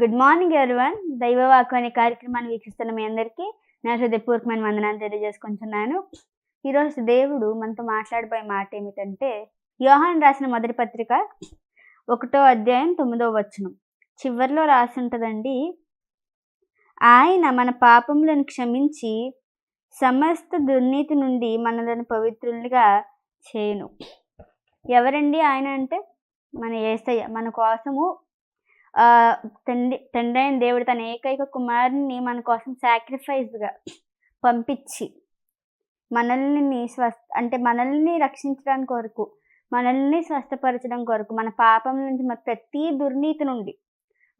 Good morning everyone. దైవవాక్కు అనే కార్యక్రమాన్ని వీక్షిస్తున్న మీ అందరికీ నా హృదయపూర్వకమైన వందనాలు తెలియజేసుకుంటున్నాను. ఈరోజు దేవుడు మనతో మాట్లాడబోయే మాట ఏమిటంటే, యోహాను రాసిన మొదటి పత్రిక 1వ అధ్యాయం 9వ వచనం చివరిలో రాసి ఉంటుందండి. ఆయన మన పాపములను క్షమించి సమస్త దుర్నీతి నుండి మనలను పవిత్రులుగా చేయును. ఎవరండి ఆయన అంటే? మన యేసయ్య. మన కోసము తండ్రి అయిన దేవుడు తన ఏకైక కుమారుని మన కోసం సాక్రిఫైస్గా పంపించి మనల్ని రక్షించడానికి కొరకు, మనల్ని స్వస్థపరచడం కొరకు, మన పాపం నుంచి ప్రతి దుర్నీతి నుండి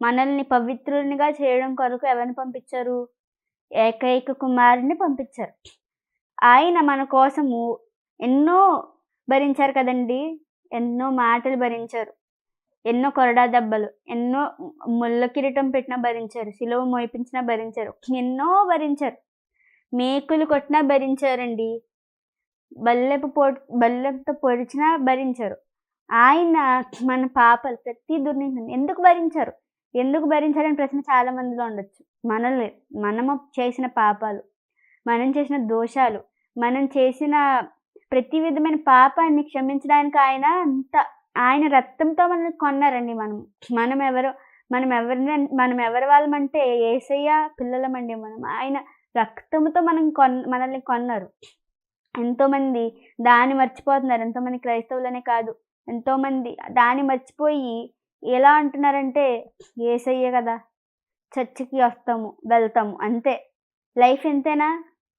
మనల్ని పవిత్రునిగా చేయడం కొరకు ఎవరిని పంపించారు? ఏకైక కుమారుని పంపించారు. ఆయన మన కోసము ఎన్నో భరించారు కదండి. ఎన్నో మాటలు భరించారు, ఎన్నో కొరడా దెబ్బలు, ఎన్నో ముళ్ళ కిరీటం పెట్టినా భరించారు, సిలువ మోయిపించినా భరించారు, ఎన్నో భరించారు, మేకులు కొట్టినా భరించారండి, బల్లెంతో పొడిచినా భరించారు. ఆయన మన పాపాలు ప్రతి దుర్నీతిని ఎందుకు భరించారని ప్రశ్న చాలా మందిలో ఉండొచ్చు. మనము చేసిన పాపాలు, మనం చేసిన దోషాలు, మనం చేసిన ప్రతి విధమైన పాపాన్ని క్షమించడానికి ఆయన రక్తంతో మనల్ని కొన్నారండి. మనం ఎవరి వాళ్ళమంటే యేసయ్య పిల్లలమండి. ఆయన రక్తంతో మనల్ని కొన్నారు. ఎంతోమంది దాన్ని మర్చిపోతున్నారు. ఎంతోమంది క్రైస్తవులనే కాదు, ఎంతోమంది దాన్ని మర్చిపోయి ఎలా అంటున్నారంటే, యేసయ్యే కదా, చర్చికి వస్తాము వెళ్తాము అంతే, లైఫ్ ఎంతేనా?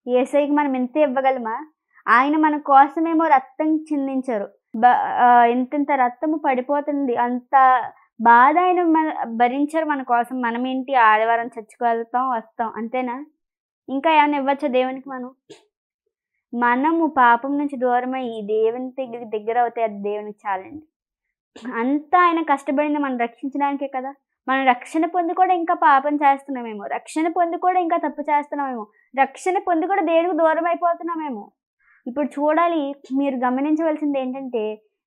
యేసయ్యకి మనం ఎంత ఇవ్వగలమా? ఆయన మన కోసమేమో రక్తం చిందించారు. ఇంత రక్తము పడిపోతుంది, అంత బాధ ఆయన భరించారు మన కోసం. మనం ఏంటి, ఆదివారం చర్చికి వెళ్తాం వస్తాం అంతేనా? ఇంకా ఏమైనా ఇవ్వచ్చా దేవునికి? మనము పాపం నుంచి దూరమయ్యి దేవుని దగ్గర అవుతాయి, అది దేవునికి చాలండి. అంతా ఆయన కష్టపడింది మనం రక్షించడానికే కదా. మనం రక్షణ పొంది కూడా ఇంకా పాపం చేస్తున్నామేమో, రక్షణ పొంది కూడా ఇంకా తప్పు చేస్తున్నామేమో, రక్షణ పొంది కూడా దేవునికి దూరం అయిపోతున్నామేమో. ఇప్పుడు చూడాలి, మీరు గమనించవలసింది ఏంటంటే,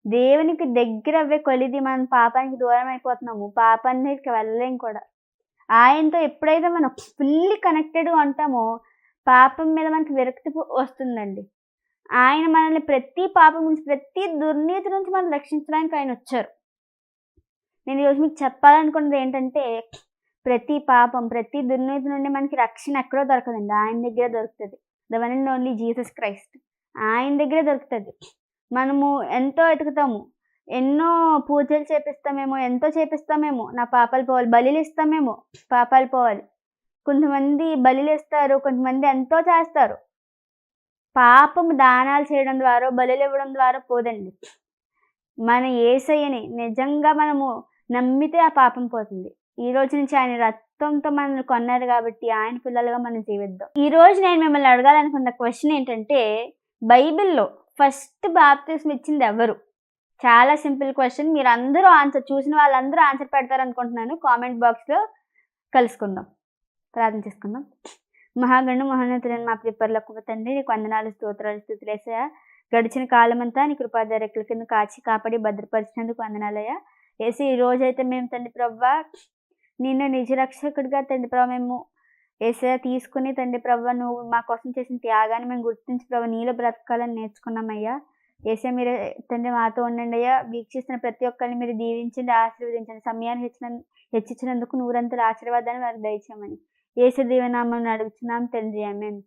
దేవునికి దగ్గర అవ్వే కొలిది మనం పాపానికి దూరం అయిపోతున్నాము, పాపానికి వెళ్ళలేం కూడా. ఆయనతో ఎప్పుడైతే మనం ఫుల్లీ కనెక్టెడ్ ఉంటామో పాపం మీద మనకి విరక్తి వస్తుందండి. ఆయన మనల్ని ప్రతి పాపం నుంచి, ప్రతి దుర్నీతి నుంచి మనం రక్షించడానికి ఆయన వచ్చారు. నేను ఈరోజు మీకు చెప్పాలనుకున్నది ఏంటంటే, ప్రతి పాపం, ప్రతి దుర్నీతి నుండి మనకి రక్షణ ఎక్కడో దొరకదండి, ఆయన దగ్గర దొరుకుతుంది. The one and only Jesus Christ. ఆయన దగ్గరే దొరుకుతుంది. మనము ఎంతో ఎతుకుతాము, ఎన్నో పూజలు చేపిస్తామేమో, నా పాపాలు పోవాలి, బలిలు ఇస్తామేమో పాపాలు పోవాలి. కొంతమంది బలిలు ఇస్తారు, కొంతమంది ఎంతో చేస్తారు. పాపము దానాలు చేయడం ద్వారా, బలులు ఇవ్వడం ద్వారా పోదండి. మన యేసయ్యని నిజంగా మనము నమ్మితే ఆ పాపం పోతుంది. ఈ రోజు నుంచి ఆయన రక్తంతో మనల్ని కొన్నారు కాబట్టి ఆయన పిల్లలుగా మనం జీవిద్దాం. ఈ రోజు నేను మిమ్మల్ని అడగాలనుకున్న క్వశ్చన్ ఏంటంటే, బైబిల్లో ఫస్ట్ బాప్తిస్మం ఇచ్చింది ఎవరు? చాలా సింపుల్ క్వశ్చన్. మీరు అందరూ చూసిన వాళ్ళందరూ ఆన్సర్ పెడతారు అనుకుంటున్నాను. కామెంట్ బాక్స్లో కలుసుకుందాం, ప్రార్థన చేసుకుందాం. మహాగణు మహోన్నతుడైన మా ప్రిపర్లకు తండ్రి, నీకు వందనాలు, స్తోత్రాలు, స్తుతులేసయ్యా. గడిచిన కాలమంతా నీ కృపాద రెక్కల కింద కాచి కాపాడి భద్రపరిచినందుకు వందనాలయ్యా. వేసి ఈ రోజైతే మేము తండ్రి ప్రవ్వా నిన్ను నిజ రక్షకుడిగా తండ్రి ప్రభావ మేము యేసయ్య తీసుకుని తండ్రి ప్రభావ నువ్వు మా కోసం చేసిన త్యాగాన్ని మేము గుర్తించి ప్రభావ నీలో బ్రతకాలని నేర్చుకున్నామయ్యా. యేసయ్య మీరు తండ్రి మాతో ఉండండి అయ్యా. వీక్షిస్తున్న ప్రతి ఒక్కరిని మీరు దీవించండి, ఆశీర్వదించండి. సమయాన్ని హెచ్చించినందుకు నూరంతల ఆశీర్వాదాన్ని వారికి దయచేయమని యేసు దీవెనామమున అడుగుతున్నాం తండ్రి, ఆమేన్.